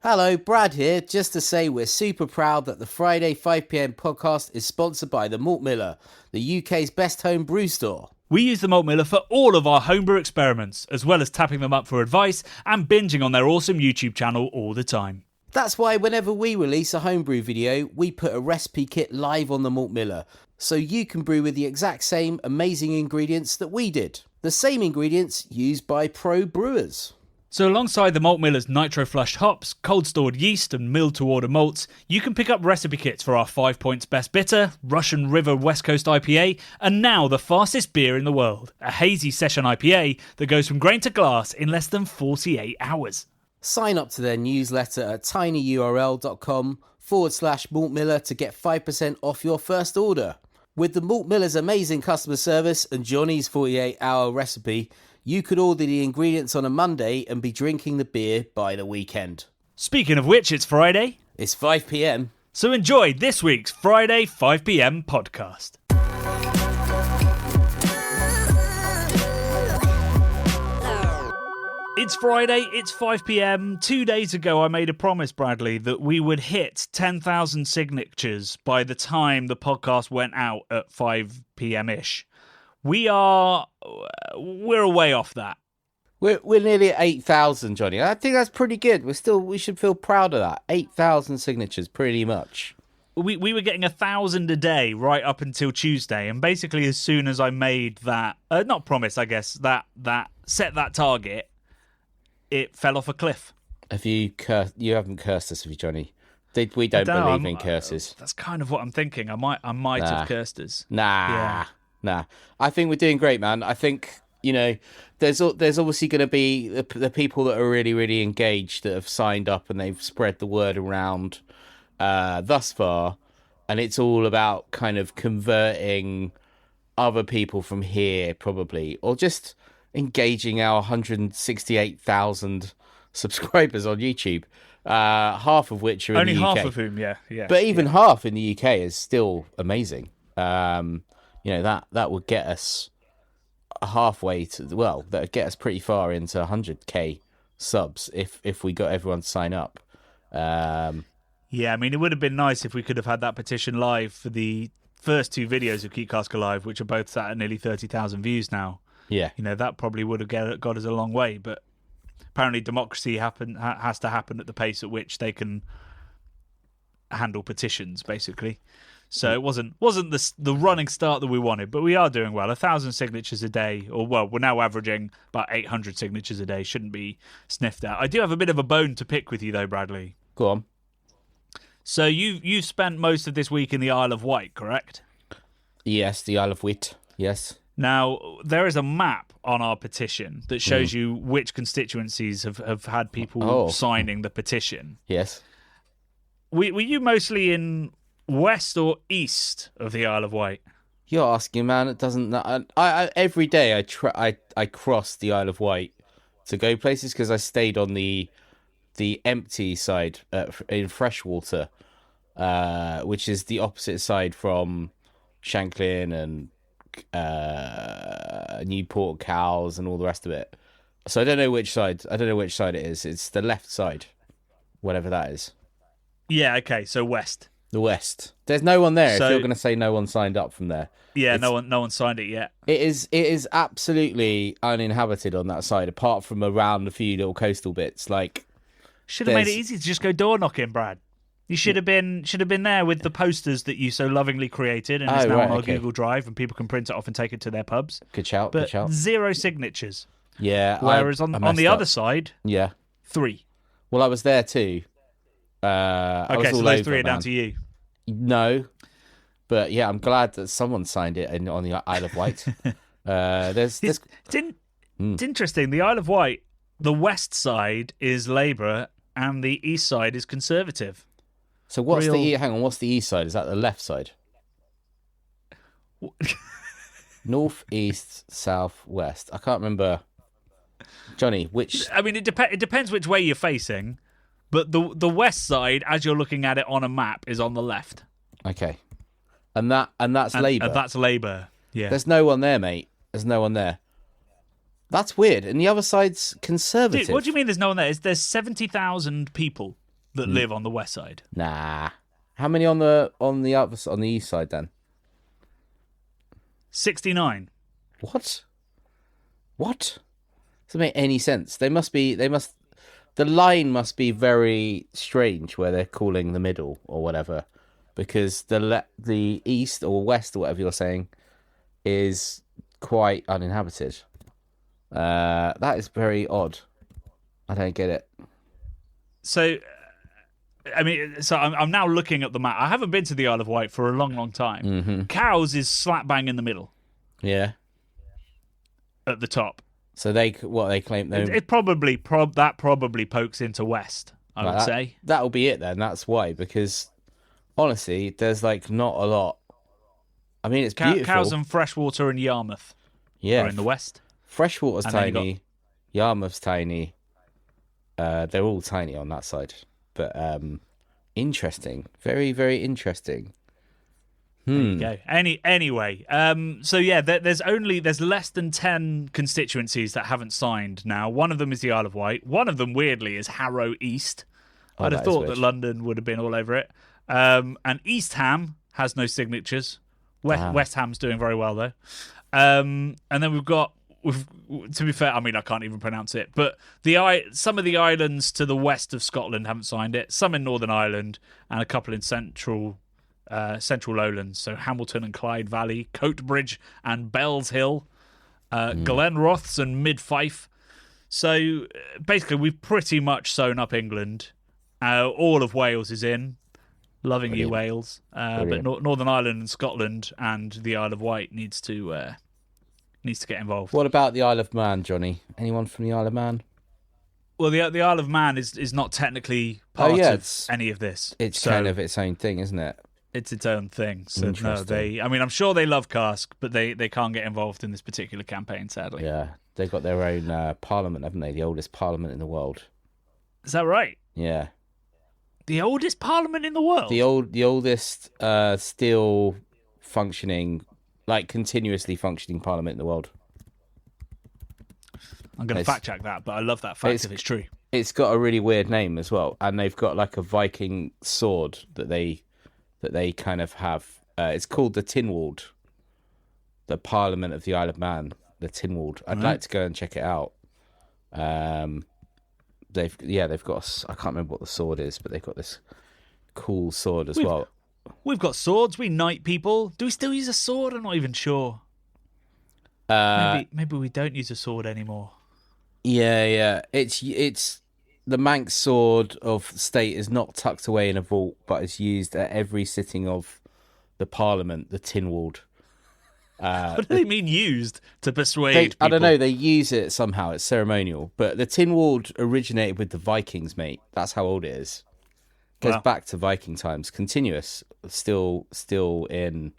Hello, Brad here, just to say we're super proud that the Friday 5pm podcast is sponsored by the Malt Miller, the UK's best home brew store. We use the Malt Miller for all of our homebrew experiments, as well as tapping them up for advice and binging on their awesome YouTube channel all the time. That's why whenever we release a homebrew video, we put a recipe kit live on the Malt Miller, so you can brew with the exact same amazing ingredients that we did. The same ingredients used by pro brewers. So alongside the Malt Miller's nitro-flushed hops, cold-stored yeast and milled-to-order malts, you can pick up recipe kits for our 5 Points Best Bitter, Russian River West Coast IPA, and now the fastest beer in the world, a hazy session IPA that goes from grain to glass in less than 48 hours. Sign up to their newsletter at tinyurl.com/Malt Miller to get 5% off your first order. With the Malt Miller's amazing customer service and Johnny's 48-hour recipe, you could order the ingredients on a Monday and be drinking the beer by the weekend. Speaking of which, it's Friday. It's 5pm. So enjoy this week's Friday 5pm podcast. It's Friday, it's 5pm. 2 days ago, I made a promise, Bradley, that we would hit 10,000 signatures by the time the podcast went out at 5pm-ish. We're a way off that. We're nearly at 8,000, Johnny. I think that's pretty good. We should feel proud of that. 8,000 signatures, pretty much. We were getting 1,000 a day right up until Tuesday, and basically as soon as I made that, not promise, I guess, that set that target, it fell off a cliff. Have you cursed? You haven't cursed us, have you, Johnny? We don't believe in curses. That's kind of what I'm thinking. I might have cursed us. Nah. I think we're doing great, man. I think, there's obviously going to be the people that are really, really engaged that have signed up and they've spread the word around thus far. And it's all about kind of converting other people from here, probably, or just engaging our 168,000 subscribers on YouTube, half of which are in the UK. Only half of whom, yeah. But even half in the UK is still amazing. That would get us halfway to, that would get us pretty far into 100k subs if we got everyone to sign up. Yeah, I mean, it would have been nice if we could have had that petition live for the first two videos of Keep Cask Alive, which are both sat at nearly 30,000 views now. Yeah. That probably would have got us a long way, but apparently democracy has to happen at the pace at which they can handle petitions, basically. So it wasn't the running start that we wanted, but we are doing well. 1,000 signatures a day, we're now averaging about 800 signatures a day. Shouldn't be sniffed at. I do have a bit of a bone to pick with you, though, Bradley. Go on. So you've spent most of this week in the Isle of Wight, correct? Yes, the Isle of Wight. Yes. Now, there is a map on our petition that shows you which constituencies have had people signing the petition. Yes. Were you mostly in west or east of the Isle of Wight? You're asking, man. It doesn't. I every day I cross the Isle of Wight to go places because I stayed on the empty side in freshwater, which is the opposite side from Shanklin and Newport Cows and all the rest of it. So I don't know which side it is. It's the left side, whatever that is. Yeah. Okay. So west. The west. There's no one there. So, if you're going to say no one signed up from there. Yeah. No one signed it yet. It is absolutely uninhabited on that side, apart from around a few little coastal bits. Like, should have made it easy to just go door knocking, Brad. You should have been there with the posters that you so lovingly created, and it's now on our Google Drive, and people can print it off and take it to their pubs. Good shout. But 0 signatures. Yeah. Whereas on the other side, 3. Well, I was there too. Okay, so those 3 are down to you. No, but yeah, I'm glad that someone signed it on the Isle of Wight. It's interesting. The Isle of Wight, the west side is Labour, and the east side is Conservative. So what's the east side? Is that the left side? North, east, south, west. I can't remember. Johnny, which? I mean, it depends which way you're facing, but the west side, as you're looking at it on a map, is on the left. Okay, and that's Labour. That's Labour. Yeah. There's no one there, mate. There's no one there. That's weird. And the other side's Conservative. Dude, what do you mean there's no one there? There's 70,000 people that live on the west side. Nah. How many on the east side then? 69. What? Doesn't make any sense. The line must be very strange where they're calling the middle or whatever, because the east or west or whatever you're saying is quite uninhabited. That is very odd. I don't get it. So, I mean, I'm now looking at the map. I haven't been to the Isle of Wight for a long, long time. Mm-hmm. Cowes is slap bang in the middle. Yeah. At the top. So they claim it probably pokes into west. I would say that'll be it then. That's why, because honestly, there's like not a lot. I mean, it's beautiful. Cowes and Freshwater and Yarmouth. Yeah, are in the west. Freshwater's tiny. Yarmouth's tiny. They're all tiny on that side, but interesting. Very, very interesting. There you go. Anyway, so yeah, there's less than 10 constituencies that haven't signed now. One of them is the Isle of Wight. One of them, weirdly, is Harrow East. I'd have thought that London would have been all over it. And East Ham has no signatures. West Ham's doing very well though. And then we've to be fair, I mean I can't even pronounce it, but some of the islands to the west of Scotland haven't signed it. Some in Northern Ireland and a couple in central lowlands, so Hamilton and Clyde Valley, Coatbridge and Bells Hill, Glenrothes and Mid Fife. So basically we've pretty much sewn up England. All of Wales is in. Loving Brilliant. You, Wales. But Northern Ireland and Scotland and the Isle of Wight needs to get involved. What about the Isle of Man, Johnny? Anyone from the Isle of Man? Well, the Isle of Man is not technically part of any of this. It's kind of its own thing, isn't it? It's its own thing. So no, I'm sure they love Cask, but they can't get involved in this particular campaign, sadly. Yeah, they've got their own parliament, haven't they? The oldest parliament in the world. Is that right? Yeah. The oldest parliament in the world? The oldest still functioning, like continuously functioning parliament in the world. I'm going to fact check that, but I love that fact if it's true. It's got a really weird name as well, and they've got like a Viking sword that they kind of have. It's called the Tynwald, the Parliament of the Isle of Man, the Tynwald. I'd like to go and check it out. They've got. I can't remember what the sword is, but they've got this cool sword as well. We've got swords. We knight people. Do we still use a sword? I'm not even sure. Maybe we don't use a sword anymore. Yeah. It's the Manx sword of state is not tucked away in a vault, but is used at every sitting of the Parliament, the Tynwald. What do they mean used to persuade people? I don't know. They use it somehow. It's ceremonial. But the Tynwald originated with the Vikings, mate. That's how old it is. Goes back to Viking times. Continuous. Still in.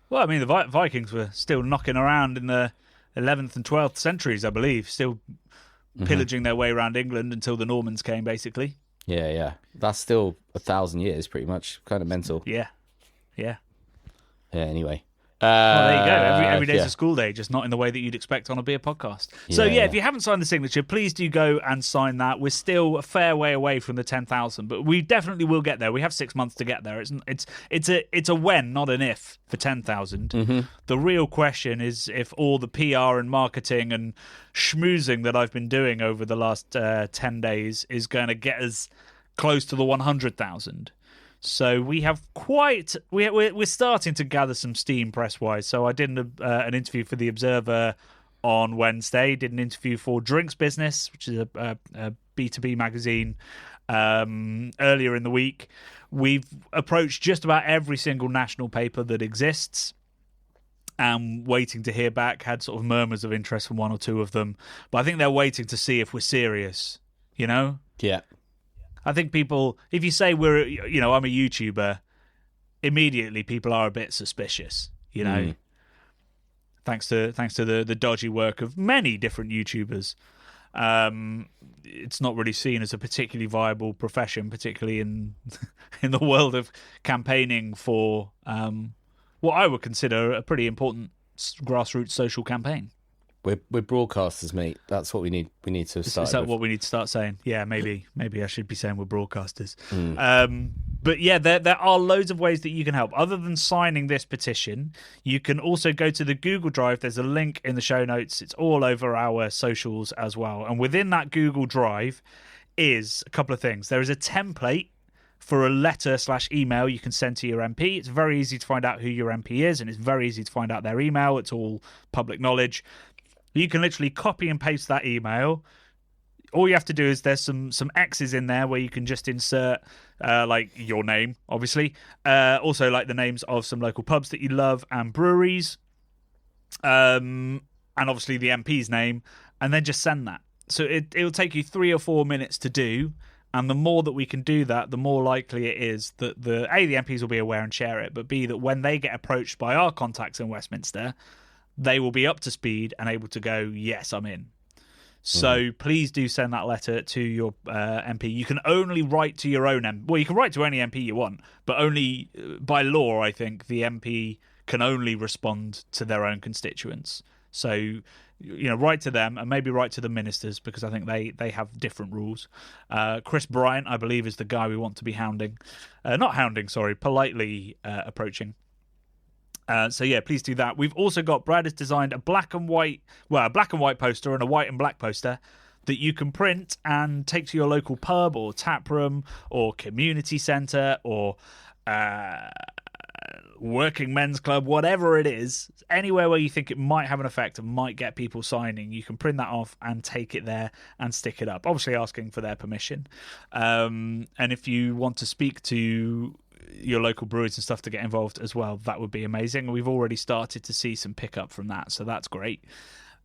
Well, I mean, the Vikings were still knocking around in the 11th and 12th centuries, I believe. Still pillaging their way around England until the Normans came, basically. Yeah. That's still 1,000 years, pretty much. Kind of mental. Yeah. Anyway. Well, there you go. Every day's a school day, just not in the way that you'd expect on a beer podcast. So, if you haven't signed the signature, please do go and sign that. We're still a fair way away from the 10,000, but we definitely will get there. We have 6 months to get there. It's a when, not an if, for 10,000. The real question is if all the PR and marketing and schmoozing that I've been doing over the last 10 days is going to get us close to the 100,000. So we have we're starting to gather some steam press-wise. So I did an interview for The Observer on Wednesday, did an interview for Drinks Business, which is a B2B magazine, earlier in the week. We've approached just about every single national paper that exists. And waiting to hear back, had sort of murmurs of interest from one or two of them. But I think they're waiting to see if we're serious, you know? Yeah. I think people, if you say I'm a YouTuber, immediately people are a bit suspicious, you know, thanks to the dodgy work of many different YouTubers. It's not really seen as a particularly viable profession, particularly in the world of campaigning for what I would consider a pretty important grassroots social campaign. We're broadcasters, mate. That's what we need. We need to start Is that with. what we need to start saying? Yeah, maybe I should be saying we're broadcasters. Mm. But yeah, there are loads of ways that you can help. Other than signing this petition, you can also go to the Google Drive. There's a link in the show notes. It's all over our socials as well. And within that Google Drive is a couple of things. There is a template for a letter/email you can send to your MP. It's very easy to find out who your MP is, and it's very easy to find out their email. It's all public knowledge. You can literally copy and paste that email. All you have to do is there's some X's in there where you can just insert like your name, obviously. Also like the names of some local pubs that you love and breweries. And obviously the MP's name. And then just send that. So it'll take you 3 or 4 minutes to do. And the more that we can do that, the more likely it is that the MPs will be aware and share it, but B, that when they get approached by our contacts in Westminster, they will be up to speed and able to go, yes, I'm in. So please do send that letter to your MP. You can only write to your own MP. Well, you can write to any MP you want, but only by law, I think, the MP can only respond to their own constituents. So, write to them and maybe write to the ministers because I think they have different rules. Chris Bryant, I believe, is the guy we want to be hounding. Not hounding, sorry, politely approaching. So yeah, please do that. We've also got Brad has designed a black and white poster and a white and black poster that you can print and take to your local pub or tap room or community centre or working men's club, whatever it is, anywhere where you think it might have an effect and might get people signing. You can print that off and take it there and stick it up, obviously asking for their permission. And if you want to speak to your local breweries and stuff to get involved as well, that would be amazing. We've already started to see some pickup from that, so that's great.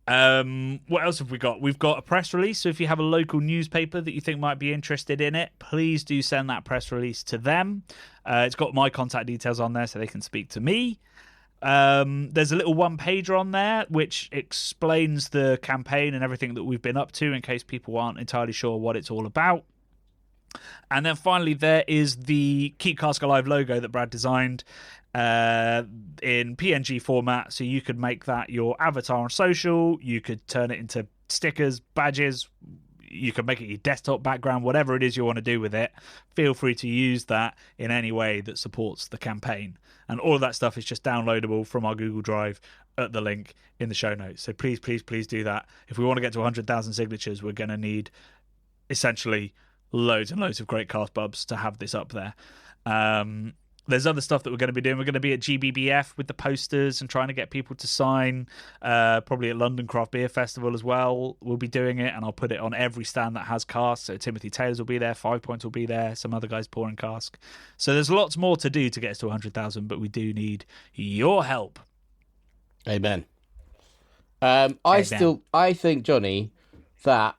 What else have we got? We've got a press release, so if you have a local newspaper that you think might be interested in it, please do send that press release to them. It's got my contact details on there so they can speak to me. There's a little one-pager on there which explains the campaign and everything that we've been up to in case people aren't entirely sure what it's all about. And then finally, there is the Keep Cask Alive logo that Brad designed in PNG format. So you could make that your avatar on social. You could turn it into stickers, badges. You can make it your desktop background, whatever it is you want to do with it. Feel free to use that in any way that supports the campaign. And all of that stuff is just downloadable from our Google Drive at the link in the show notes. So please, please, please do that. If we want to get to 100,000 signatures, we're going to need essentially loads and loads of great cast pubs to have this up there. There's other stuff that we're going to be doing. We're going to be at GBBF with the posters and trying to get people to sign. Probably at London Craft Beer Festival as well. We'll be doing it, and I'll put it on every stand that has Cask. So Timothy Taylor's will be there, 5 Points will be there, some other guys pouring Cask. So there's lots more to do to get us to 100,000, but we do need your help. Amen. I think, Johnny, that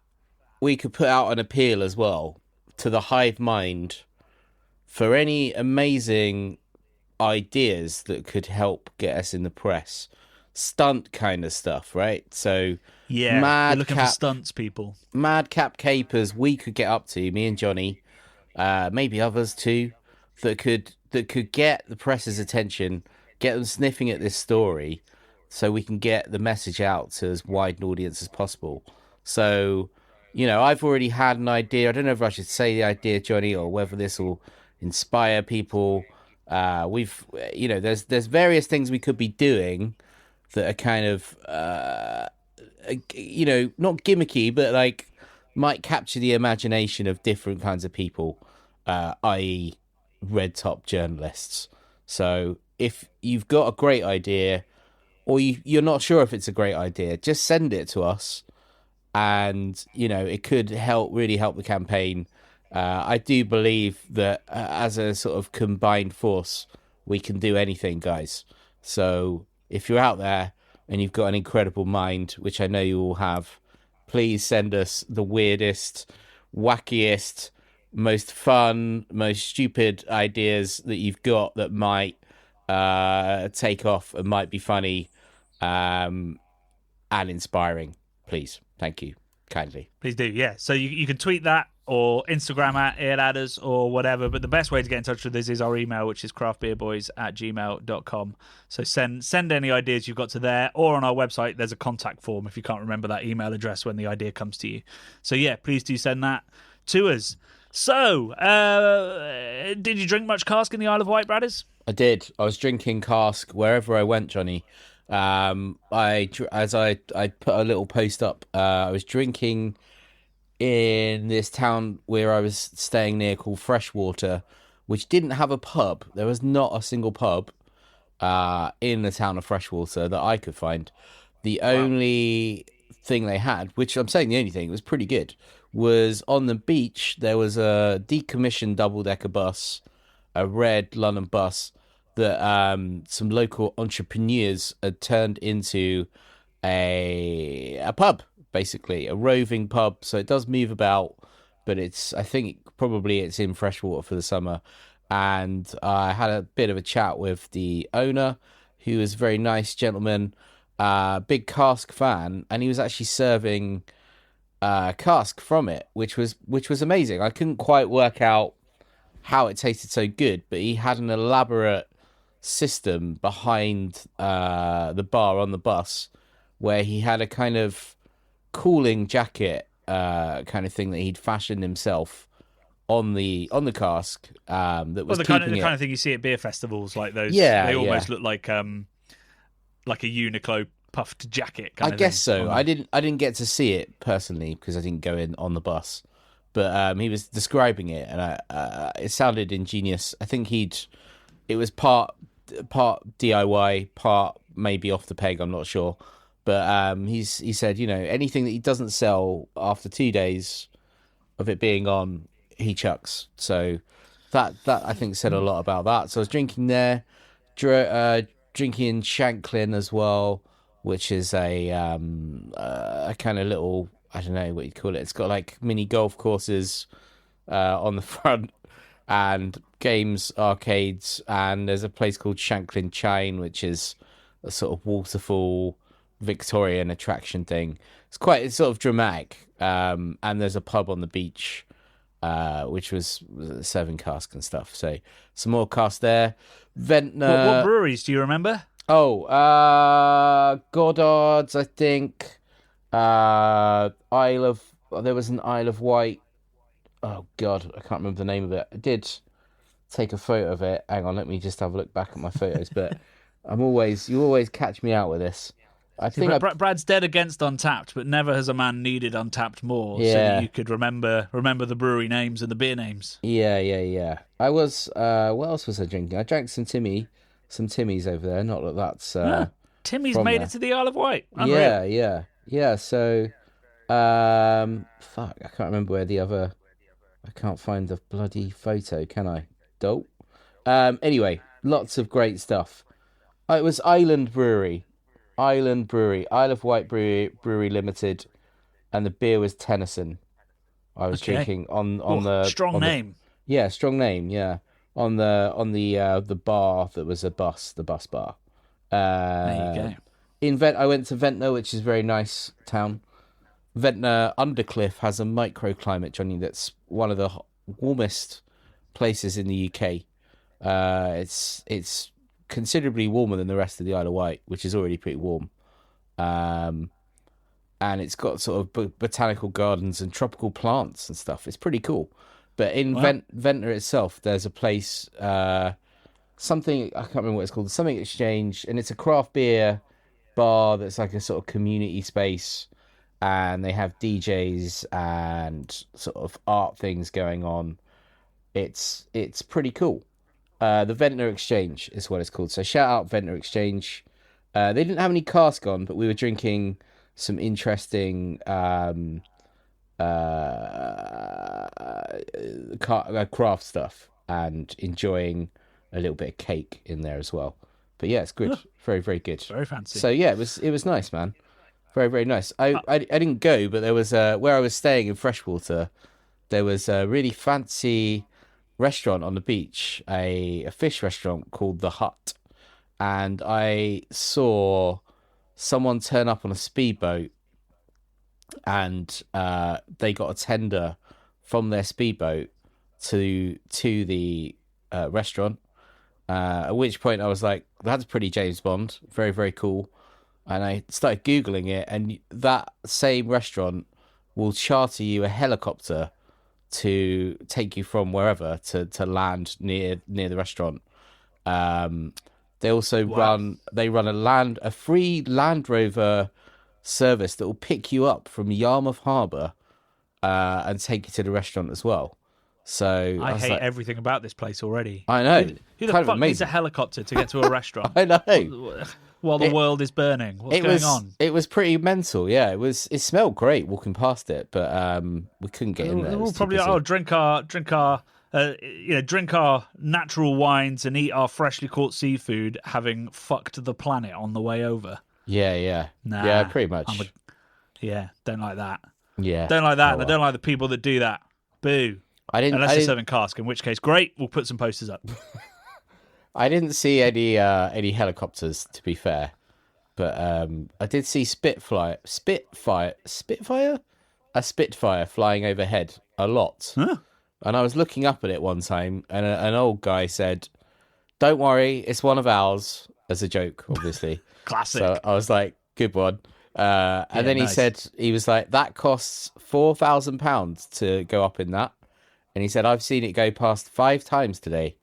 we could put out an appeal as well to the hive mind for any amazing ideas that could help get us in the press. Stunt kind of stuff, right? So yeah, we're looking for stunts people. Madcap capers we could get up to, me and Johnny, maybe others too, that could get the press's attention, get them sniffing at this story so we can get the message out to as wide an audience as possible. So, I've already had an idea. I don't know if I should say the idea, Johnny, or whether this will inspire people. There's various things we could be doing that are kind of, not gimmicky, but like might capture the imagination of different kinds of people, i.e. red top journalists. So if you've got a great idea or you're not sure if it's a great idea, just send it to us. And, it could really help the campaign. I do believe that as a sort of combined force, we can do anything, guys. So if you're out there and you've got an incredible mind, which I know you all have, please send us the weirdest, wackiest, most fun, most stupid ideas that you've got that might take off and might be funny and inspiring. Please. Thank you. Kindly. Please do, yeah. So you can tweet that or Instagram at earladders or whatever. But the best way to get in touch with us is our email, which is craftbeerboys@gmail.com. So send any ideas you've got to there, or on our website, there's a contact form if you can't remember that email address when the idea comes to you. So yeah, please do send that to us. So, did you drink much cask in the Isle of Wight, Bradders? I did. I was drinking cask wherever I went, Johnny. As I put a little post up, I was drinking in this town where I was staying near called Freshwater, which didn't have a pub. There was not a single pub in the town of Freshwater that I could find. The only thing they had, which I'm saying the only thing, it was pretty good, was on the beach. There was a decommissioned double-decker bus, a red London bus that some local entrepreneurs had turned into a pub, basically a roving pub. So it does move about, but I think probably it's in Freshwater for the summer. And I had a bit of a chat with the owner, who was a very nice gentleman, big cask fan, and he was actually serving cask from it, which was amazing. I couldn't quite work out how it tasted so good, but he had an elaborate system behind the bar on the bus, where he had a kind of cooling jacket kind of thing that he'd fashioned himself on the cask that was the kind of thing you see at beer festivals, like those. Yeah, they almost look like a Uniqlo puffed jacket. I guess so. I didn't get to see it personally because I didn't go in on the bus, but he was describing it, and it sounded ingenious. I think it was part DIY, part maybe off the peg. I'm not sure, but he said, anything that he doesn't sell after 2 days of it being on, he chucks. So that I think said a lot about that. So I was drinking there, drinking in Shanklin as well, which is a kind of little, I don't know what you'd call it. It's got like mini golf courses on the front and games, arcades, and there's a place called Shanklin Chine, which is a sort of waterfall Victorian attraction thing. It's sort of dramatic, and there's a pub on the beach, which was serving cask and stuff. So some more cask there. Ventnor. What breweries do you remember? Oh, Goddard's, I think. There was an Isle of Wight. Oh God, I can't remember the name of it. I did take a photo of it. Hang on, let me just have a look back at my photos. But you always catch me out with this. Brad's dead against Untapped, but never has a man needed Untapped more, so Yeah. that you could remember the brewery names and the beer names. Yeah. I was. What else was I drinking? I drank some Timmy's over there. Not that that's. Timmy's from made there. it to the Isle of Wight. Unreal. Yeah. So, fuck, I can't remember where the other. I can't find the bloody photo. Can I? Dope. Anyway, lots of great stuff. It was Island Brewery, Isle of Wight Brewery Limited, and the beer was Tennyson. I was drinking on the strong name. Strong name. Yeah, on the bar that was the bus bar. There you go. I went to Ventnor, which is a very nice town. Ventnor Undercliff has a microclimate, Johnny, that's one of the warmest places in the UK. It's considerably warmer than the rest of the Isle of Wight, which is already pretty warm. And it's got sort of botanical gardens and tropical plants and stuff. It's pretty cool. But in Ventnor itself, there's a place, something, I can't remember what it's called, something exchange, and it's a craft beer bar that's like a sort of community space, and they have DJs and sort of art things going on. It's pretty cool. The Ventnor Exchange is what it's called. So shout out Ventnor Exchange. They didn't have any cask on, but we were drinking some interesting craft stuff and enjoying a little bit of cake in there as well. But yeah, it's good. Very, very good. Very fancy. So yeah, it was nice, man. Very, very nice. I didn't go, but there was where I was staying in Freshwater, there was a really fancy restaurant on the beach, a fish restaurant called The Hut, and I saw someone turn up on a speedboat, and they got a tender from their speedboat to the restaurant. At which point I was like, that's pretty James Bond, very very cool. And I started Googling it, and that same restaurant will charter you a helicopter to take you from wherever to land near the restaurant. They also run a free Land Rover service that will pick you up from Yarmouth Harbour and take you to the restaurant as well. So I was hate like, everything about this place already. I know. Who the Kind of fuck needs a amazing. helicopter to get to a restaurant? I know. While the world is burning. What's going on? It was pretty mental. Yeah, it was. It smelled great walking past it, but we couldn't get in there. It We'll was too probably busy. drink our natural wines and eat our freshly caught seafood, having fucked the planet on the way over. Yeah. Nah, Yeah, pretty much. Don't like that. Yeah. Don't like that, Oh, and I well. don't like the people that do that. Boo. Unless they're serving cask, in which case, great. We'll put some posters up. I didn't see any helicopters, to be fair, but I did see a Spitfire flying overhead a lot. Huh? And I was looking up at it one time, and an old guy said, "Don't worry, it's one of ours," as a joke, obviously. Classic. So I was like, "Good one." And then nice. he was like, "That costs £4,000 to go up in that," and he said, "I've seen it go past 5 times today."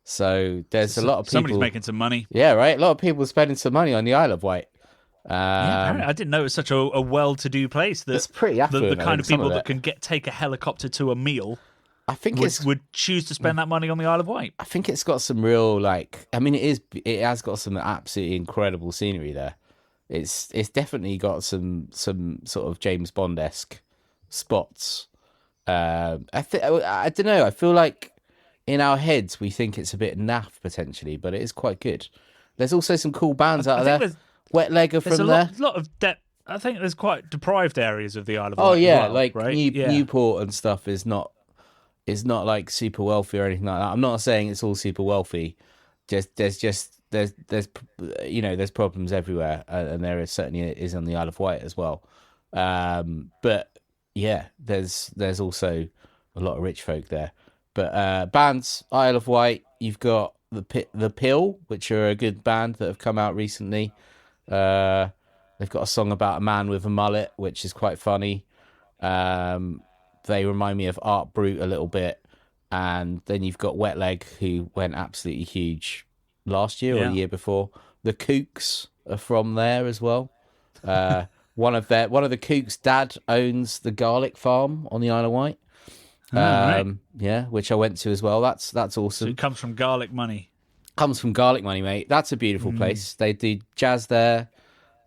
So there's a lot of people. Somebody's making some money. Yeah, right. A lot of people spending some money on the Isle of Wight. I didn't know it was such a well-to-do place. That It's pretty affluent, the I kind think, of some people of that it. can take a helicopter to a meal I think would choose to spend that money on the Isle of Wight. I think it's got some real it has got some absolutely incredible scenery there. It's definitely got some sort of James Bond-esque spots. I don't know. I feel like in our heads we think it's a bit naff potentially, but it is quite good. There's also some cool bands out of there. Wet Leg are There's from a there. lot of depth. I think there's quite deprived areas of the Isle of Wight. Oh as yeah, well, like right? Newport and stuff is not like super wealthy or anything like that. I'm not saying it's all super wealthy. There's there's problems everywhere, and there is certainly is on the Isle of Wight as well. But yeah, there's also a lot of rich folk there. But bands, Isle of Wight, you've got the Pill, which are a good band that have come out recently. They've got a song about a man with a mullet, which is quite funny. They remind me of Art Brut a little bit. And then you've got Wet Leg, who went absolutely huge last year or the year before. The Kooks are from there as well. One of the Kooks' dad owns the garlic farm on the Isle of Wight. Right. Yeah, which I went to as well. That's So awesome. it comes from garlic money. Comes from garlic money, mate. That's a beautiful place. They do jazz there,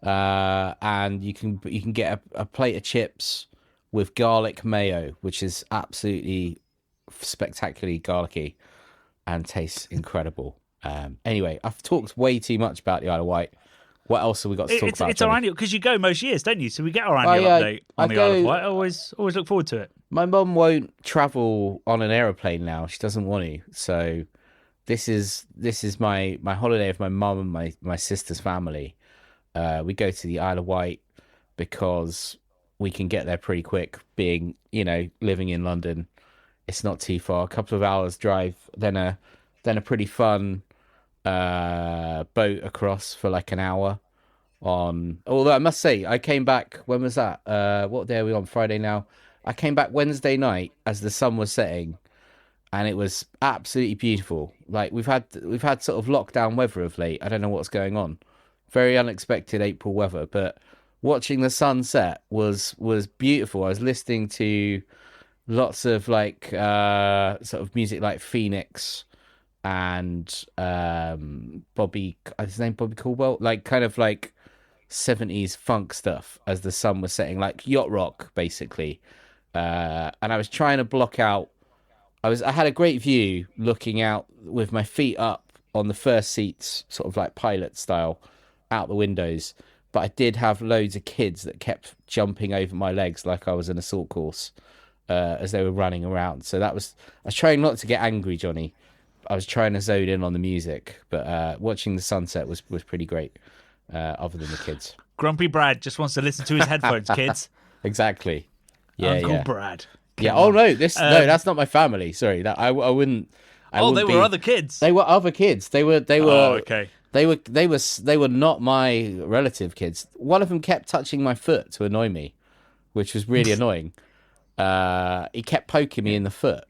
and you can get a plate of chips with garlic mayo, which is absolutely spectacularly garlicky and tastes incredible. Anyway, I've talked way too much about the Isle of Wight. What else have we got to talk about? It's our annual, because you go most years, don't you? So we get our Oh, annual yeah, update I on the Isle of go- Wight. I always look forward to it. My mum won't travel on an aeroplane now. She doesn't want to. So this is my holiday with my mum and my sister's family. We go to the Isle of Wight because we can get there pretty quick. Being living in London, it's not too far. A couple of hours drive. Then a pretty fun boat across for like an hour. Although I must say, I came back. When was that? What day are we on? Friday now. I came back Wednesday night as the sun was setting, and it was absolutely beautiful. Like we've had sort of lockdown weather of late. I don't know what's going on. Very unexpected April weather, but watching the sunset was beautiful. I was listening to lots of like sort of music like Phoenix and Bobby. Is his name Bobby Caldwell? Like kind of like 70s funk stuff as the sun was setting, like yacht rock basically. And I was trying to block out. I had a great view looking out with my feet up on the first seats, sort of like pilot style, out the windows. But I did have loads of kids that kept jumping over my legs like I was an assault course as they were running around. So I was trying not to get angry, Johnny. I was trying to zone in on the music, but watching the sunset was pretty great. Other than the kids, Grumpy Brad just wants to listen to his headphones, kids. exactly. Yeah, Uncle yeah. Brad. Yeah. Kidding Oh on. no, no, that's not my family. Sorry, that I wouldn't. I Oh, wouldn't they were be- other kids. They were other kids. They were. Oh, okay. They were not my relative kids. One of them kept touching my foot to annoy me, which was really annoying. He kept poking me in the foot,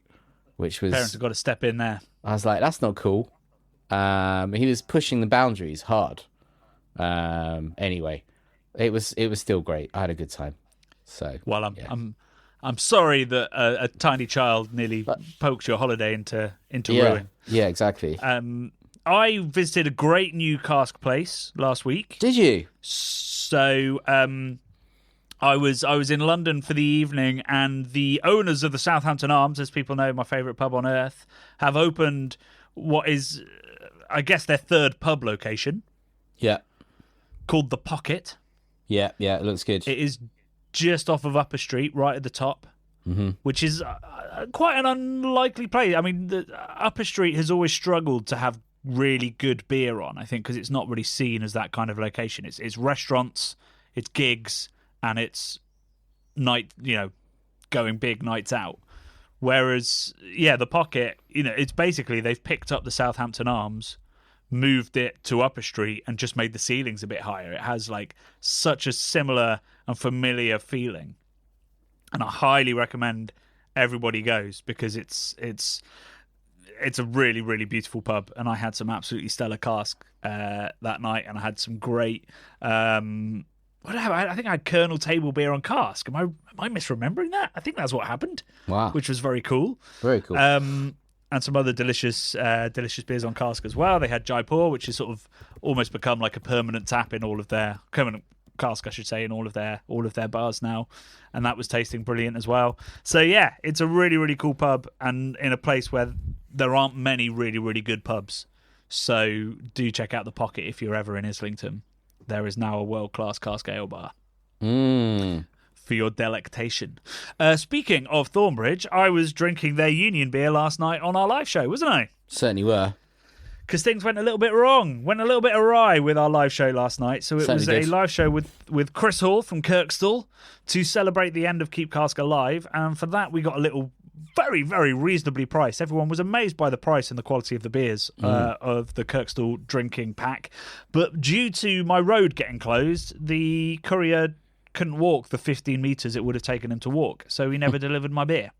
which Parents was. have got to step in there. I was like, that's not cool. He was pushing the boundaries hard. Anyway, it was still great. I had a good time. So Well, yeah. I'm sorry that a tiny child nearly poked your holiday into ruin. Yeah, exactly. I visited a great new cask place last week. Did you? So I was in London for the evening, and the owners of the Southampton Arms, as people know, my favourite pub on earth, have opened what is, I guess, their third pub location, Yeah. called The Pocket. Yeah, it looks good. It is just off of Upper Street, right at the top, which is quite an unlikely place. I mean, the Upper Street has always struggled to have really good beer on, I think, because it's not really seen as that kind of location. It's restaurants, it's gigs, and it's going big nights out. Whereas, The Pocket, it's basically they've picked up the Southampton Arms, moved it to Upper Street, and just made the ceilings a bit higher. It has like such a similar and familiar feeling, and I highly recommend everybody goes, because it's a really, really beautiful pub, and I had some absolutely stellar cask that night, and I had some great. What did I have? I think I had Colonel Table beer on cask. Am I misremembering that? I think that's what happened. Wow, which was very cool. Very cool. And some other delicious beers on cask as well. They had Jaipur, which has sort of almost become like a permanent tap in all of their permanent cask, I should say, in all of their bars now, and that was tasting brilliant as well. So yeah, it's a really, really cool pub, and in a place where there aren't many really, really good pubs. So do check out The Pocket if you're ever in Islington. There is now a world-class cask ale bar. For your delectation. Speaking of Thornbridge, I was drinking their Union beer last night on our live show, wasn't I? Certainly were. Because things went a little bit wrong, went a little bit awry with our live show last night. So it Certainly was did. a live show with Chris Hall from Kirkstall to celebrate the end of Keep Cask Alive. And for that, we got a little very, very reasonably priced. Everyone was amazed by the price and the quality of the beers of the Kirkstall drinking pack. But due to my road getting closed, the courier couldn't walk the 15 metres it would have taken him to walk. So he never delivered my beer.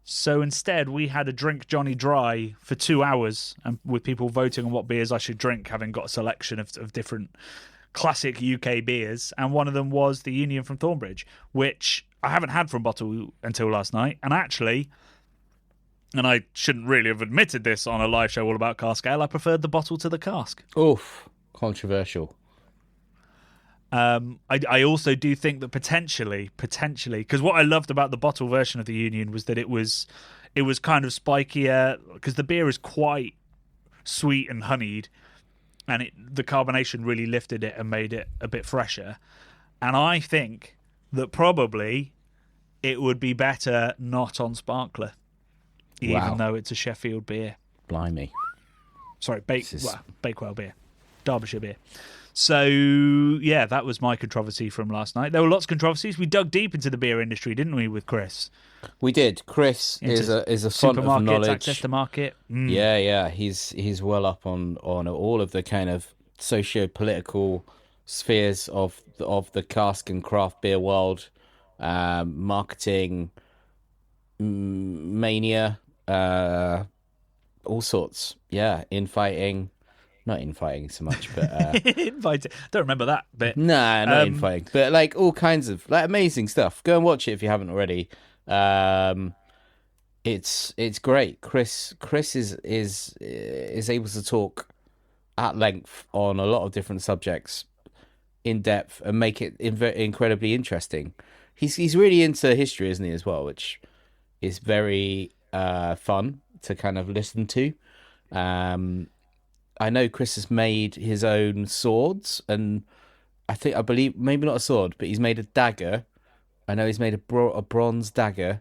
So instead, we had a Drink Johnny Dry for 2 hours, and with people voting on what beers I should drink, having got a selection of different classic UK beers. And one of them was the Union from Thornbridge, which I haven't had from bottle until last night. And actually, and I shouldn't really have admitted this on a live show all about cask ale, I preferred the bottle to the cask. Oof, controversial. I also do think that potentially, because what I loved about the bottle version of the Union was that it was kind of spikier, because the beer is quite sweet and honeyed, and the carbonation really lifted it and made it a bit fresher. And I think that probably it would be better not on sparkler, even though it's a Sheffield beer. Blimey. Sorry, Bakewell beer, Derbyshire beer. So, yeah, that was my controversy from last night. There were lots of controversies. We dug deep into the beer industry, didn't we, with Chris? We did. Chris is a font of knowledge. Access to market. Yeah. He's well up on all of the kind of socio-political spheres of the cask and craft beer world, marketing, mania, all sorts. Yeah, infighting. Not infighting so much, but Infighting. Don't remember that bit. Nah, not infighting, but like all kinds of like amazing stuff. Go and watch it if you haven't already. It's great. Chris is able to talk at length on a lot of different subjects, in depth, and make it incredibly interesting. He's really into history, isn't he, as well, which is very fun to kind of listen to. I know Chris has made his own swords, and I believe maybe not a sword, but he's made a dagger. I know he's made a bronze dagger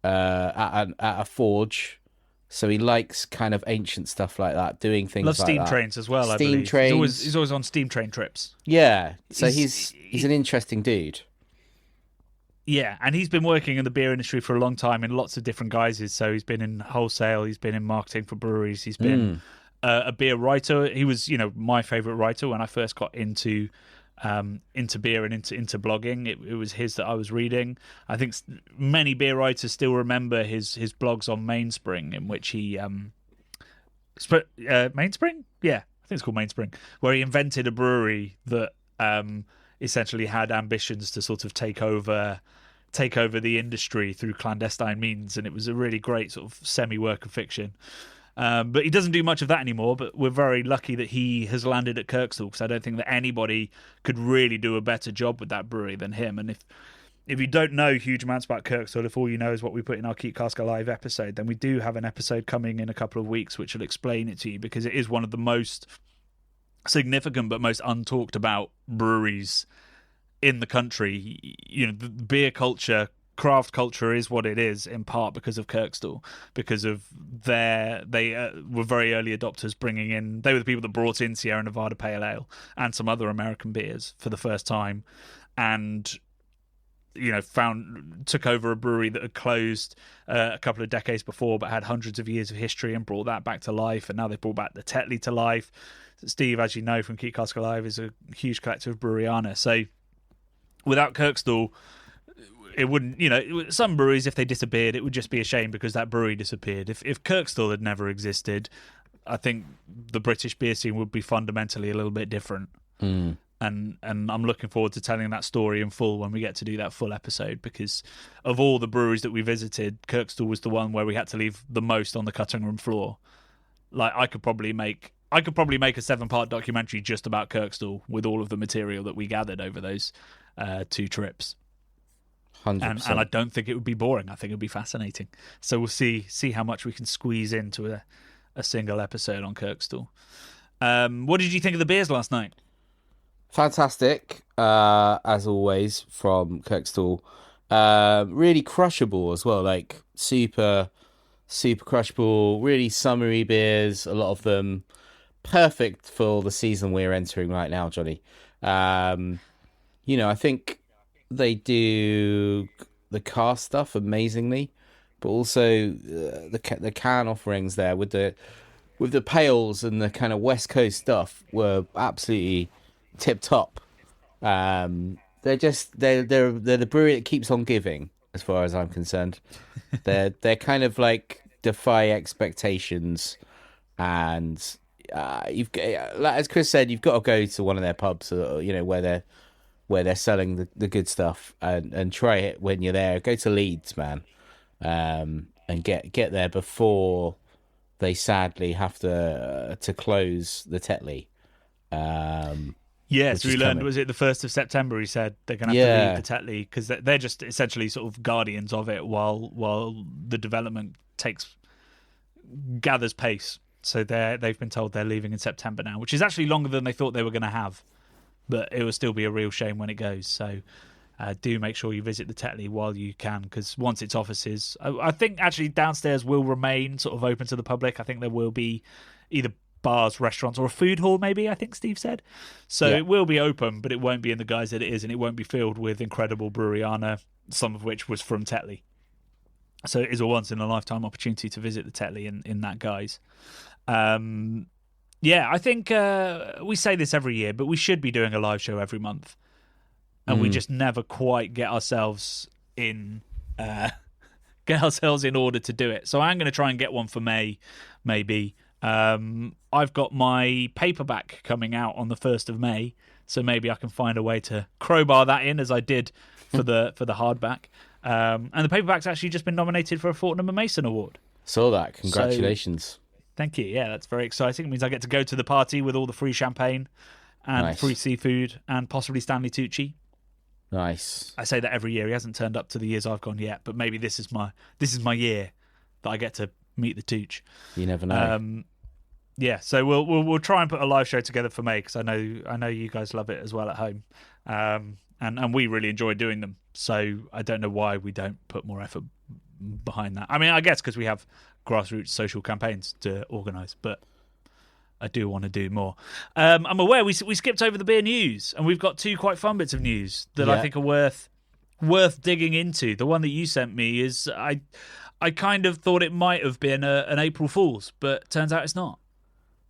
at a forge. So he likes kind of ancient stuff like that, doing things Loves like steam that. trains as well, I Steam believe. trains. He's always on steam train trips. Yeah, so he's an interesting dude. Yeah, and he's been working in the beer industry for a long time in lots of different guises. So he's been in wholesale, he's been in marketing for breweries, he's been a beer writer. He was, my favorite writer when I first got into beer and into blogging. It was his that I was reading. I think many beer writers still remember his blogs on Mainspring, in which he Mainspring, yeah, I think it's called Mainspring, where he invented a brewery that essentially had ambitions to sort of take over the industry through clandestine means, and it was a really great sort of semi-work of fiction. But he doesn't do much of that anymore, but we're very lucky that he has landed at Kirkstall, because I don't think that anybody could really do a better job with that brewery than him. And if you don't know huge amounts about Kirkstall, if all you know is what we put in our Keep Cask Alive episode, then we do have an episode coming in a couple of weeks which will explain it to you, because it is one of the most significant but most untalked about breweries in the country. The beer culture, craft culture is what it is in part because of Kirkstall, because of they were very early adopters they were the people that brought in Sierra Nevada Pale Ale and some other American beers for the first time, and took over a brewery that had closed a couple of decades before but had hundreds of years of history, and brought that back to life. And now they've brought back the Tetley to life. Steve, as you know from Keep Cask Alive, is a huge collector of Breweryana. So without Kirkstall, it wouldn't, some breweries, if they disappeared, it would just be a shame because that brewery disappeared. If Kirkstall had never existed, I think the British beer scene would be fundamentally a little bit different. And I'm looking forward to telling that story in full when we get to do that full episode, because of all the breweries that we visited, Kirkstall was the one where we had to leave the most on the cutting room floor. Like, I could probably make a 7-part documentary just about Kirkstall with all of the material that we gathered over those 2 trips. 100%. And I don't think it would be boring. I think it would be fascinating. So we'll see how much we can squeeze into a single episode on Kirkstall. What did you think of the beers last night? Fantastic, as always, from Kirkstall. Really crushable as well, like super crushable, really summery beers, a lot of them. Perfect for the season we're entering right now, Johnny. I think they do the cask stuff amazingly, but also the can offerings there with the pails and the kind of West Coast stuff were absolutely tip top. They're the brewery that keeps on giving, as far as I'm concerned. They're kind of like defy expectations, and as Chris said, you've got to go to one of their pubs, where they're selling the good stuff, and try it when you're there. Go to Leeds, man, and get there before they sadly have to close the Tetley. Yes, we learned, was it the 1st of September, he said they're going to have to leave the Tetley, because they're just essentially sort of guardians of it while the development gathers pace. So they've been told they're leaving in September now, which is actually longer than they thought they were going to have. But it will still be a real shame when it goes. So do make sure you visit the Tetley while you can, because once its offices, I think actually downstairs will remain sort of open to the public. I think there will be either bars, restaurants, or a food hall, maybe, I think Steve said. So It will be open, but it won't be in the guise that it is, and it won't be filled with incredible Breweryana, some of which was from Tetley. So it is a once-in-a-lifetime opportunity to visit the Tetley in that guise. I think we say this every year, but we should be doing a live show every month. And we just never quite get ourselves in order to do it. So I'm going to try and get one for May, maybe. I've got my paperback coming out on the 1st of May, so maybe I can find a way to crowbar that in, as I did for the hardback. And the paperback's actually just been nominated for a Fortnum & Mason Award. Saw that. Congratulations. Thank you. Yeah, that's very exciting. It means I get to go to the party with all the free champagne and free seafood and possibly Stanley Tucci. Nice. I say that every year. He hasn't turned up to the years I've gone yet, but maybe this is my year that I get to meet the Tooch. You never know. So we'll try and put a live show together for May, because I know you guys love it as well at home, and we really enjoy doing them. So I don't know why we don't put more effort behind that. I mean, I guess because we have grassroots social campaigns to organise, but I do want to do more. I'm aware we skipped over the beer news, and we've got 2 quite fun bits of news that I think are worth worth digging into. The one that you sent me is I kind of thought it might have been an April Fool's, but turns out it's not.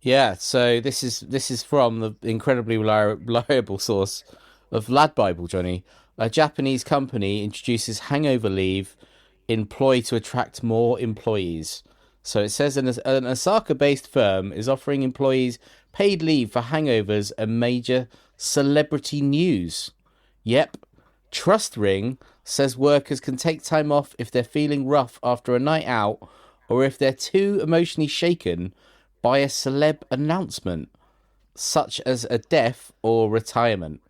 Yeah, so this is from the incredibly reliable source of Lad Bible, Johnny. A Japanese company introduces hangover leave in ploy to attract more employees. So it says an Osaka-based firm is offering employees paid leave for hangovers and major celebrity news. Yep. Trust Ring says workers can take time off if they're feeling rough after a night out or if they're too emotionally shaken by a celeb announcement, such as a death or retirement.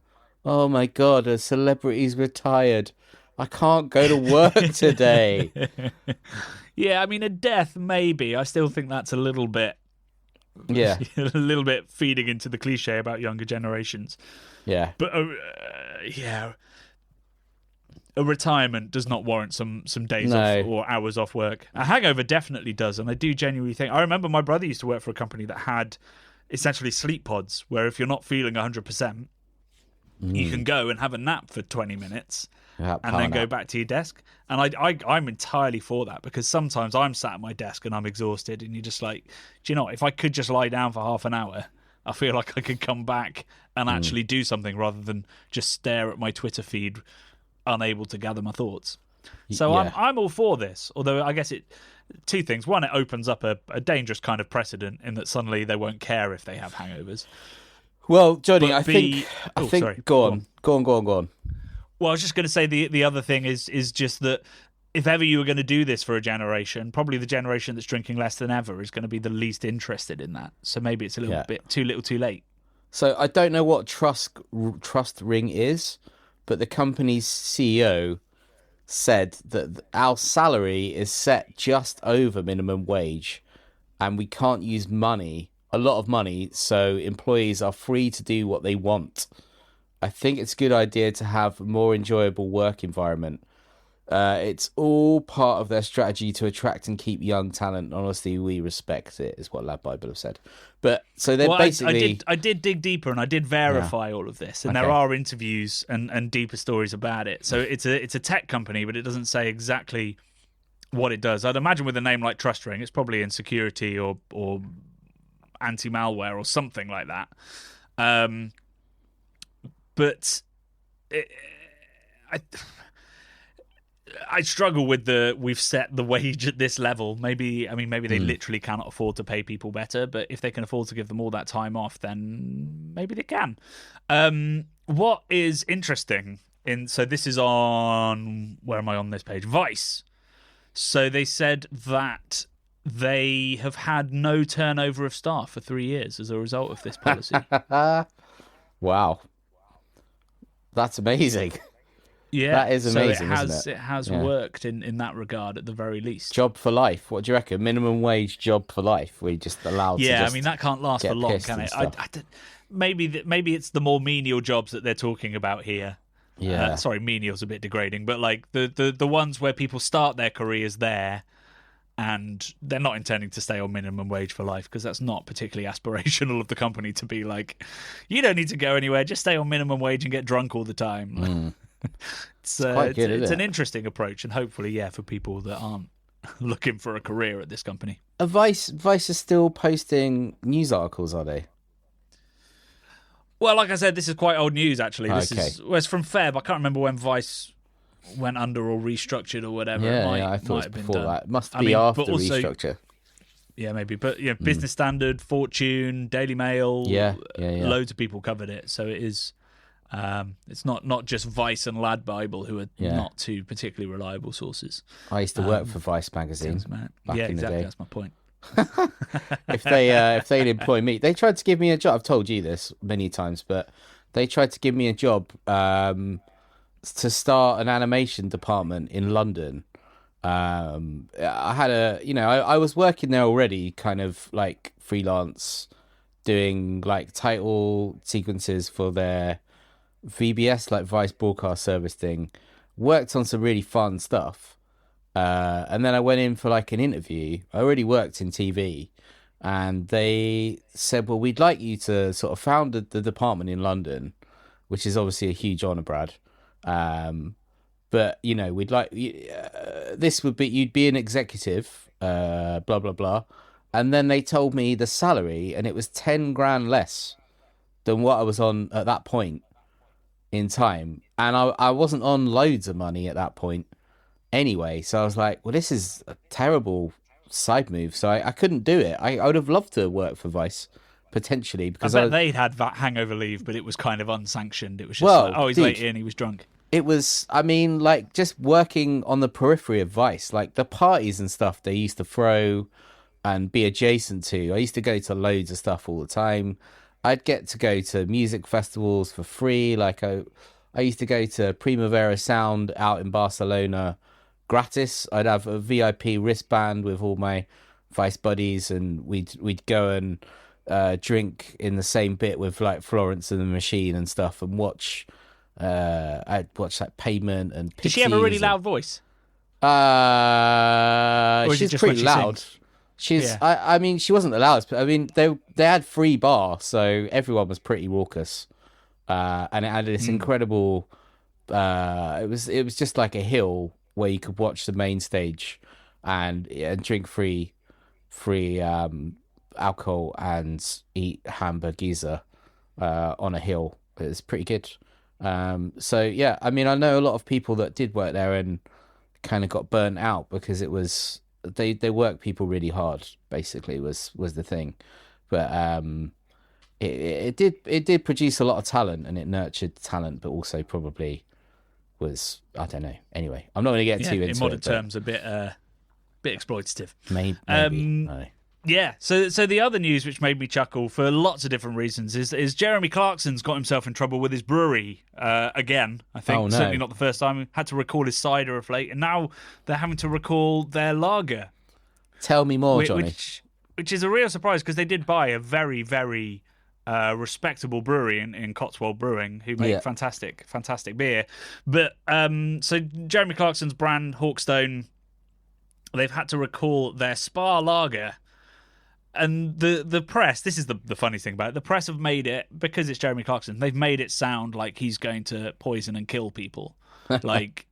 Oh my God, a celebrity's retired. I can't go to work today. Yeah, I mean, a death, maybe. I still think that's a little bit... Yeah. a little bit feeding into the cliche about younger generations. Yeah. But, yeah... A retirement does not warrant some days off or hours off work. A hangover definitely does, and I do genuinely think... I remember my brother used to work for a company that had essentially sleep pods, where if you're not feeling 100%, you can go and have a nap for 20 minutes and then go back to your desk. And I'm entirely for that, because sometimes I'm sat at my desk and I'm exhausted, and you're just like, do you know what? If I could just lie down for half an hour, I feel like I could come back and actually do something rather than just stare at my Twitter feed unable to gather my thoughts. So yeah. I'm all for this, although I guess two things. One, it opens up a dangerous kind of precedent in that suddenly they won't care if they have hangovers. Well, Johnny, But I think sorry. Go on. Well, I was just going to say the other thing is just that if ever you were going to do this for a generation, probably the generation that's drinking less than ever is going to be the least interested in that. So maybe it's a little bit too little too late. So I don't know what Trust Ring is, but the company's CEO said that our salary is set just over minimum wage and we can't use a lot of money, so employees are free to do what they want. I think it's a good idea to have a more enjoyable work environment. It's all part of their strategy to attract and keep young talent. Honestly, we respect it, is what Lad Bible have said. But so they're basically... I did dig deeper and I did verify all of this, and there are interviews and deeper stories about it. So it's a tech company, but it doesn't say exactly what it does. I'd imagine with a name like Trust Ring, it's probably in security or anti-malware or something like that. But I struggle with we've set the wage at this level. Maybe they literally cannot afford to pay people better, but if they can afford to give them all that time off, then maybe they can. What is interesting so this is on, where am I on this page? Vice. So they said that they have had no turnover of staff for 3 years as a result of this policy. Wow. That's amazing. Yeah, that is amazing. So it has worked in that regard at the very least. Job for life. What do you reckon? Minimum wage job for life. We just allowed. Yeah, to just I mean that can't last for long, can it? Maybe it's the more menial jobs that they're talking about here. Yeah. Sorry, menial's a bit degrading, but like the ones where people start their careers there, and they're not intending to stay on minimum wage for life, because that's not particularly aspirational of the company to be like, you don't need to go anywhere, just stay on minimum wage and get drunk all the time. It's quite good, it's an interesting approach, and hopefully, for people that aren't looking for a career at this company. Vice is still posting news articles, are they? Well, like I said, this is quite old news, actually. It's from Feb. I can't remember when Vice went under or restructured or whatever. I thought it was before that. It must be after restructure. Yeah, maybe. But Business Standard, Fortune, Daily Mail, loads of people covered it. So it is... it's not just Vice and Lad Bible, who are not two particularly reliable sources. I used to work for Vice magazine. Back in the day. That's my point. if they'd employ me, they tried to give me a job. I've told you this many times, but they tried to give me a job to start an animation department in London. I had I was working there already, kind of like freelance, doing like title sequences for their VBS, like Vice Broadcast Service thing. Worked on some really fun stuff. And then I went in for like an interview. I already worked in TV, and they said, well, we'd like you to sort of found the department in London, which is obviously a huge honour, Brad. but we'd like this would be you'd be an executive, blah blah blah, and then they told me the salary, and it was 10 grand less than what I was on at that point in time, and I wasn't on loads of money at that point anyway. So I was like, well, this is a terrible side move. So I couldn't do it. I would have loved to work for Vice potentially because I bet they'd had that hangover leave, but it was kind of unsanctioned. It was just well, like, oh, he's dude, late in, he was drunk. it was, I mean, like just working on the periphery of Vice, like the parties and stuff they used to throw and be adjacent to. I used to go to loads of stuff all the time. I'd get to go to music festivals for free. Like I used to go to Primavera Sound out in Barcelona gratis. I'd have a VIP wristband with all my Vice buddies, and we'd go and drink in the same bit with like Florence and the Machine and stuff, and watch. I'd watch like Payment and Pixies. Did she have a really loud voice? She's pretty loud. She's. Yeah. I mean, she wasn't the loudest, but I mean, they had free bar, so everyone was pretty raucous, and it had this incredible. It was just like a hill where you could watch the main stage, and drink free alcohol and eat hamburguesa on a hill. It was pretty good. So yeah, I mean, I know a lot of people that did work there and kind of got burnt out because it was they work people really hard. Basically, was the thing, but it did produce a lot of talent, and it nurtured talent, but also probably was, I don't know. Anyway, I'm not going to get too into it. In modern terms, a bit exploitative. Maybe. Yeah, so the other news which made me chuckle for lots of different reasons is Jeremy Clarkson's got himself in trouble with his brewery again, I think. Oh, no. Certainly not the first time. He had to recall his cider of late, and now they're having to recall their lager. Tell me more, Johnny. Which is a real surprise because they did buy a very, very respectable brewery in Cotswold Brewing who make fantastic beer. But so Jeremy Clarkson's brand, Hawkstone, they've had to recall their Spa lager. And the press, this is the funny thing about it, the press have made it, because it's Jeremy Clarkson, they've made it sound like he's going to poison and kill people. Like,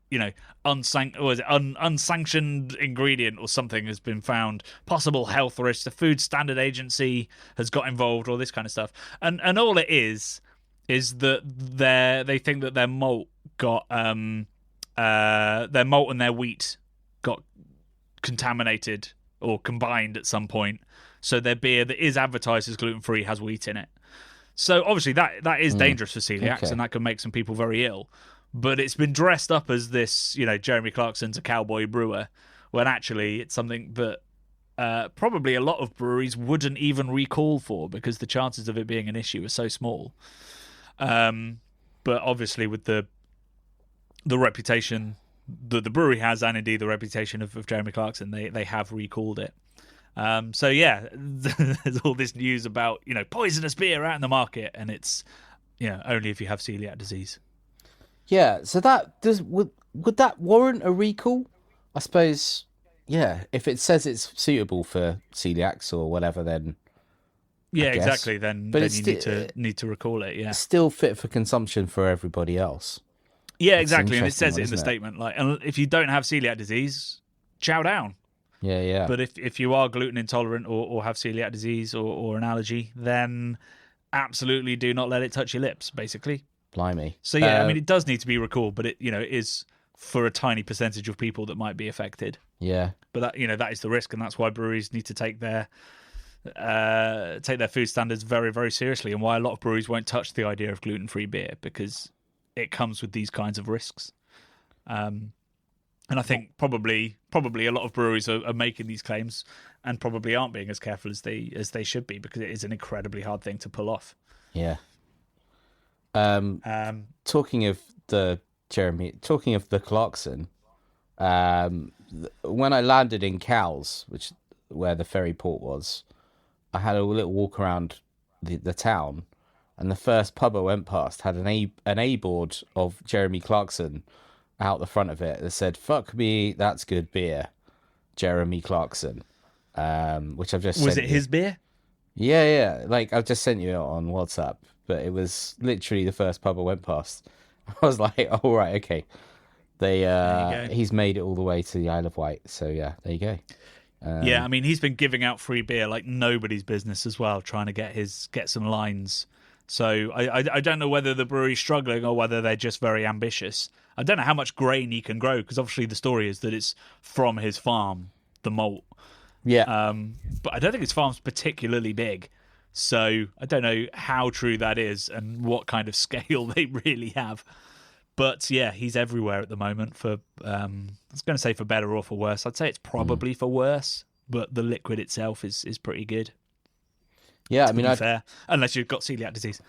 unsanctioned ingredient or something has been found, possible health risks, the Food Standard Agency has got involved, all this kind of stuff. And all it is that they think that their malt got, their malt and their wheat got contaminated or combined at some point. So their beer that is advertised as gluten-free has wheat in it. So obviously that is dangerous for celiacs, and that can make some people very ill. But it's been dressed up as this, Jeremy Clarkson's a cowboy brewer, when actually it's something that probably a lot of breweries wouldn't even recall for, because the chances of it being an issue are so small. But obviously with the reputation that the brewery has, and indeed the reputation of Jeremy Clarkson, they have recalled it. So yeah, there's all this news about poisonous beer out in the market, and it's only if you have celiac disease. Yeah, so that would that warrant a recall? I suppose. Yeah, if it says it's suitable for celiacs or whatever, then exactly. Then you need to recall it. Yeah, it's still fit for consumption for everybody else. Yeah, exactly, and it says it in the statement. Like, and if you don't have celiac disease, chow down. Yeah. But if you are gluten intolerant or have celiac disease or an allergy, then absolutely do not let it touch your lips, basically. Blimey. So yeah, I mean, it does need to be recalled, but it is for a tiny percentage of people that might be affected. Yeah. But that is the risk, and that's why breweries need to take their food standards very, very seriously, and why a lot of breweries won't touch the idea of gluten-free beer, because it comes with these kinds of risks. And I think probably a lot of breweries are making these claims and probably aren't being as careful as they should be, because it is an incredibly hard thing to pull off. Yeah. Talking of the Clarkson, when I landed in Cowes, where the ferry port was, I had a little walk around the town, and the first pub I went past had an A board of Jeremy Clarkson out the front of it that said, "Fuck me, that's good beer, Jeremy Clarkson," which I've just was it his beer? Yeah. Like, I've just sent you it on WhatsApp, but it was literally the first pub I went past. I was like, "Oh right, okay." He's made it all the way to the Isle of Wight. So yeah, there you go. Yeah, I mean, he's been giving out free beer like nobody's business as well, trying to get some lines. So I don't know whether the brewery's struggling or whether they're just very ambitious. I don't know how much grain he can grow, because obviously the story is that it's from his farm, the malt. Yeah. But I don't think his farm's particularly big. So I don't know how true that is and what kind of scale they really have. But yeah, he's everywhere at the moment for, I was going to say for better or for worse. I'd say it's probably for worse, but the liquid itself is pretty good. Yeah, I mean, fair, unless you've got celiac disease.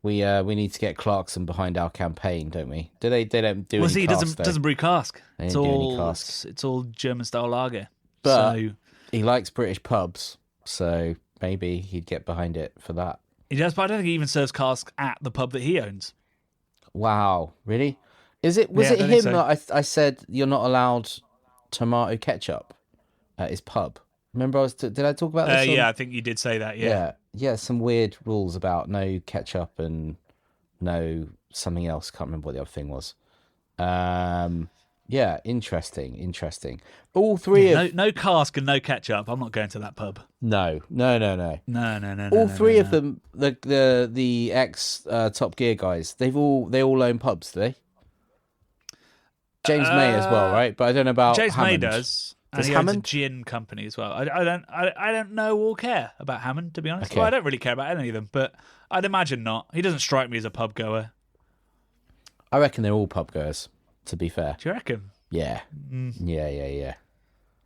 We need to get Clarkson behind our campaign, don't we? They don't do any he cask, doesn't brew cask. It's all German style lager. But so he likes British pubs, so maybe he'd get behind it for that. He does, but I don't think he even serves cask at the pub that he owns. Wow, really? Was it him that I said you're not allowed tomato ketchup at his pub? Remember, did I talk about this? Yeah, I think you did say that. Yeah. Some weird rules about no ketchup and no something else. Can't remember what the other thing was. Yeah, interesting. All three no cask and no ketchup. I'm not going to that pub. No. No. All three of them, the ex Top Gear guys, they all own pubs, do they? James May as well, right? But I don't know about James Hammond. May does. Does he Hammond? owns a gin company as well. I don't know or care about Hammond, to be honest. Okay. Well, I don't really care about any of them, but I'd imagine not. He doesn't strike me as a pub goer. I reckon they're all pub goers, to be fair. Do you reckon? Yeah. Yeah.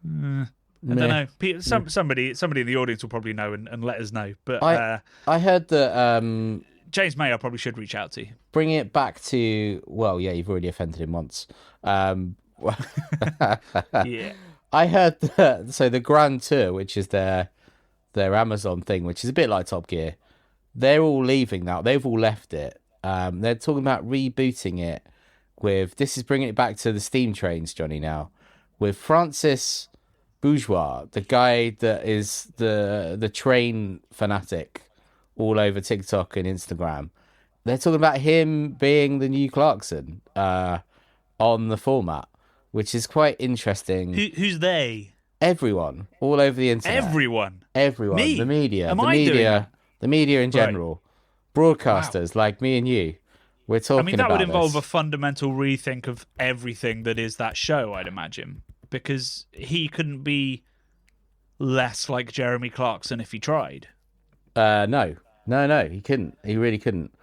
I don't know. Somebody in the audience will probably know and let us know. But I heard that James May I probably should reach out to. Bring it back to, well, yeah, you've already offended him once. Yeah. I heard that, so the Grand Tour, which is their Amazon thing, which is a bit like Top Gear, they're all leaving now. They've all left it. They're talking about rebooting it with, this is bringing it back to the steam trains, Johnny, now, with Francois Bourgeois, the guy that is the train fanatic all over TikTok and Instagram. They're talking about him being the new Clarkson on the format, which is quite interesting. Who's they? Everyone, all over the internet. Everyone. Me? The media. Am the I media. doing that? The media in general. Broadcasters like me and you. We're talking about I mean, that would involve this. a fundamental rethink of everything that is that show, I'd imagine. Because he couldn't be less like Jeremy Clarkson if he tried. No, he couldn't. He really couldn't.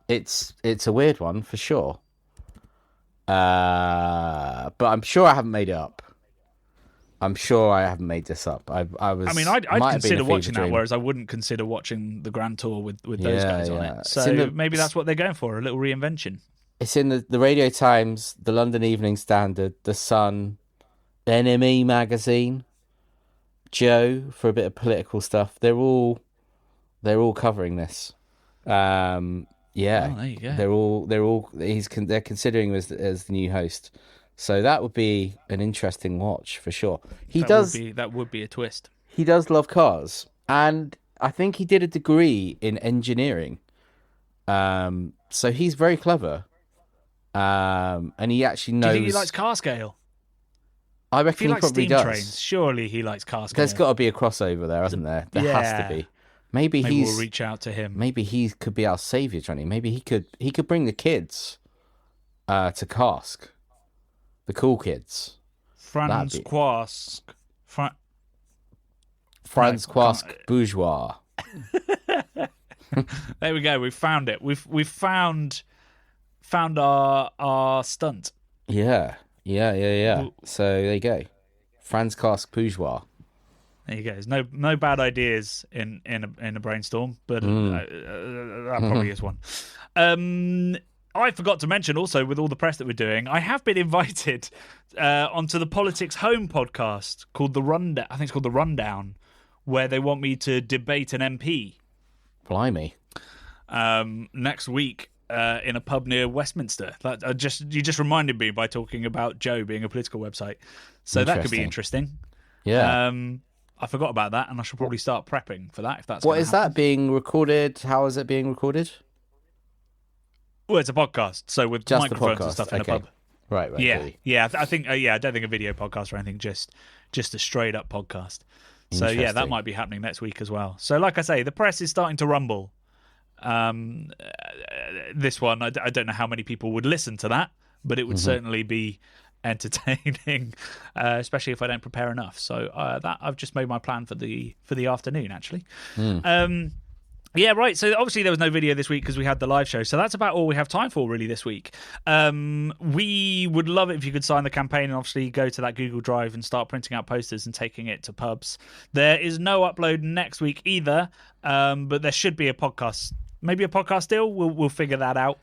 It's a weird one for sure. But I'm sure I haven't made it up. I'm sure I haven't made this up. I'd consider watching that, whereas I wouldn't consider watching the Grand Tour with those guys on it. So maybe that's what they're going for, a little reinvention. It's in the Radio Times, the London Evening Standard, the Sun, NME magazine, Joe for a bit of political stuff. They're all covering this. Yeah, there you go. They're considering him as the new host. So that would be an interesting watch for sure. That would be a twist. He does love cars, and I think he did a degree in engineering. So he's very clever. And he actually knows. Do you think he likes cask ale? I reckon if he likes probably steam does. Trains, surely he likes cask ale. There's got to be a crossover there, hasn't there? There has to be. Maybe we'll reach out to him. Maybe he could be our savior, Johnny. Maybe he could bring the kids to Cask. The cool kids. Francois Bourgeois. There we go. We found it. We've found our stunt. Yeah. So there you go. Francask Bourgeois. There you go. There's no bad ideas in a brainstorm, but that probably is one. I forgot to mention also, with all the press that we're doing, I have been invited onto the Politics Home podcast called The Rundown. I think it's called The Rundown, where they want me to debate an MP. Blimey. Next week in a pub near Westminster. You just reminded me by talking about Joe being a political website. So that could be interesting. Yeah. I forgot about that, and I should probably start prepping for that if that's What is that being recorded? How is it being recorded? Well, it's a podcast, so with Just the microphones podcast. and stuff in a pub. Right. Yeah, yeah. I think. I don't think a video podcast or anything. Just a straight up podcast. So yeah, that might be happening next week as well. So like I say, the press is starting to rumble. This one, I don't know how many people would listen to that, but it would certainly be entertaining, especially if I don't prepare enough. So that I've just made my plan for the afternoon, actually. Yeah, right. So obviously there was no video this week because we had the live show. So that's about all we have time for really this week. We would love it if you could sign the campaign and obviously go to that Google Drive and start printing out posters and taking it to pubs. There is no upload next week either, but there should be a podcast. Maybe a podcast deal. We'll figure that out.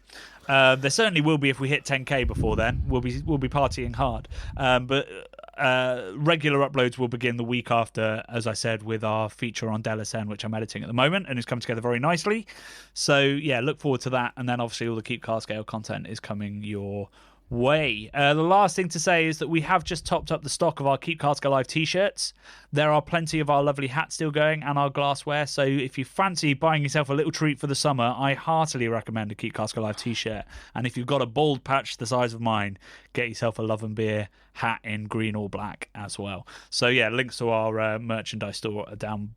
There certainly will be if we hit 10K before then. We'll be partying hard. But regular uploads will begin the week after, as I said, with our feature on Delacen, which I'm editing at the moment, and it's come together very nicely. So yeah, look forward to that. And then obviously all the Keep Cask Ale content is coming your way. The last thing to say is that we have just topped up the stock of our Keep Cask Alive t-shirts. There are plenty of our lovely hats still going and our glassware, so if you fancy buying yourself a little treat for the summer, I heartily recommend a Keep Cask Alive t-shirt. And if you've got a bald patch the size of mine, get yourself a Love and Beer hat in green or black as well. So yeah, links to our merchandise store are down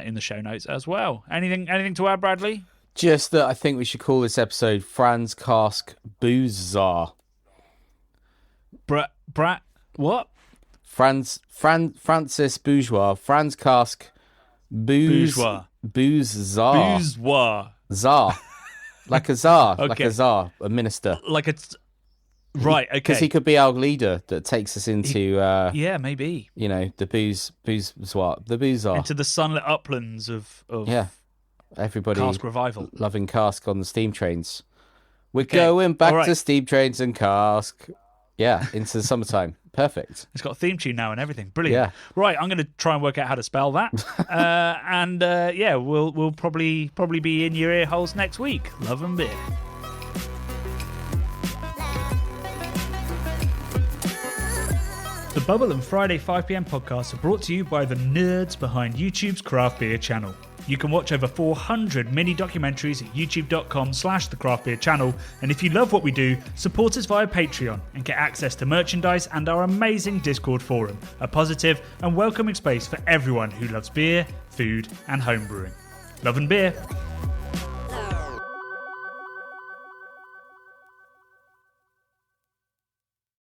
in the show notes as well. Anything to add, Bradley? Just that I think we should call this episode Francask Boozetsar. Brat, what? Francis Bourgeois, Francask Bourgeois. Boozetsar. Bourgeois. Czar. Like a czar. Okay. Like a czar, a minister. Like it's right, okay. Because he could be our leader that takes us into yeah, maybe. You know, the boozar. Into the sunlit uplands of everybody Cask revival. Loving Cask on the steam trains. We're going back to steam trains and Cask. Yeah, into the summertime. Perfect. It's got a theme tune now and everything. Brilliant. Yeah. Right, I'm going to try and work out how to spell that. Yeah, we'll probably be in your ear holes next week. Love and beer. The Bubble and Friday 5pm podcasts are brought to you by the nerds behind YouTube's craft beer channel. You can watch over 400 mini documentaries at youtube.com/thecraftbeerchannel. And if you love what we do, support us via Patreon and get access to merchandise and our amazing Discord forum, a positive and welcoming space for everyone who loves beer, food, and homebrewing. Love and beer.